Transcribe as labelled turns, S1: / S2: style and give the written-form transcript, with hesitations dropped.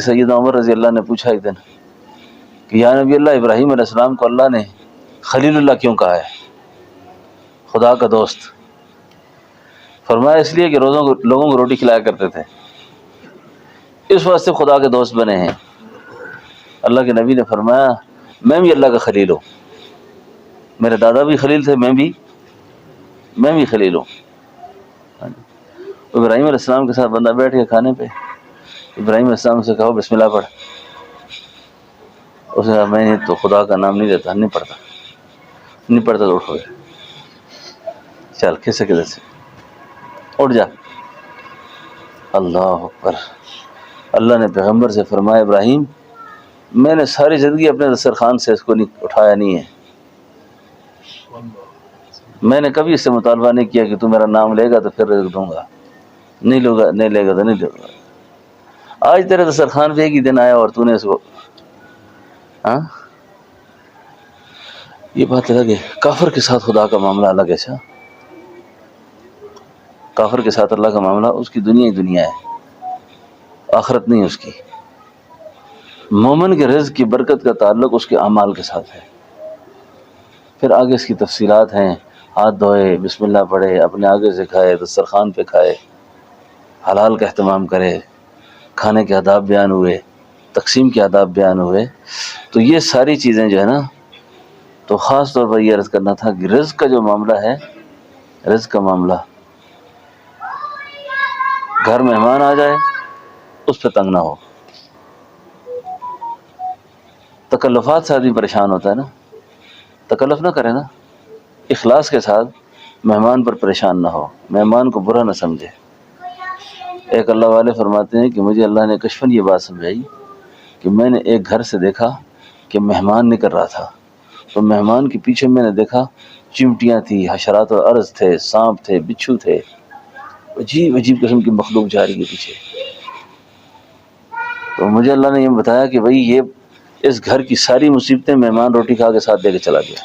S1: سیدنا عمر رضی اللہ نے پوچھا ایک دن کہ یا نبی اللہ، ابراہیم علیہ السلام کو اللہ نے خلیل اللہ کیوں کہا ہے، خدا کا دوست؟ فرمایا اس لیے کہ لوگوں کو روٹی کھلایا کرتے تھے، اس واسطے خدا کے دوست بنے ہیں۔ اللہ کے نبی نے فرمایا میں بھی اللہ کا خلیل ہوں، میرے دادا بھی خلیل تھے، میں بھی خلیل ہوں۔ ابراہیم علیہ السلام کے ساتھ بندہ بیٹھ کے کھانے پہ، ابراہیم علیہ السلام سے کہو بسم اللہ پڑھ، اس نے کہا میں تو خدا کا نام نہیں لیتا، نہیں پڑھتا تو اٹھ ہو گیا، چل کسے کدھر سے اٹھ جا۔ اللہ اکبر۔ اللہ نے پیغمبر سے فرمایا ابراہیم میں نے ساری زندگی اپنے دسترخوان سے اس کو اٹھایا نہیں ہے، میں نے کبھی اس سے مطالبہ نہیں کیا کہ تو میرا نام لے گا تو پھر رزق دوں گا، نہیں لے گا تو نہیں دوں گا۔ آج تیرے دسترخوان پہ ایک ہی دن آیا اور تو نے اس کو یہ بات الگ ہے۔ کافر کے ساتھ خدا کا معاملہ الگ ہے۔ اچھا، کافر کے ساتھ اللہ کا معاملہ، اس کی دنیا ہی دنیا ہے، آخرت نہیں اس کی۔ مومن کے رزق کی برکت کا تعلق اس کے اعمال کے ساتھ ہے۔ پھر آگے اس کی تفصیلات ہیں، ہاتھ دھوئے، بسم اللہ پڑھے، اپنے آگے سے کھائے، دسترخوان پہ کھائے، حلال کا اہتمام کرے، کھانے کے آداب بیان ہوئے، تقسیم کے آداب بیان ہوئے۔ تو یہ ساری چیزیں جو ہے نا، تو خاص طور پر یہ عرض کرنا تھا کہ رزق کا جو معاملہ ہے، رزق کا معاملہ، گھر مہمان آ جائے اس پہ تنگ نہ ہو۔ تکلفات سے آدمی پریشان ہوتا ہے نا، تکلف نہ کرے نا، اخلاص کے ساتھ مہمان پر پریشان نہ ہو، مہمان کو برا نہ سمجھے۔ ایک اللہ والے فرماتے ہیں کہ مجھے اللہ نے کشفن یہ بات سمجھائی کہ میں نے ایک گھر سے دیکھا کہ مہمان نکل رہا تھا، تو مہمان کے پیچھے میں نے دیکھا چمٹیاں تھی، حشرات اور ارض تھے، سانپ تھے، بچھو تھے، عجیب عجیب قسم کی مخلوق جا رہی ہے پیچھے۔ تو مجھے اللہ نے یہ بتایا کہ بھئی یہ اس گھر کی ساری مصیبتیں مہمان روٹی کھا کے ساتھ دے کے چلا گیا۔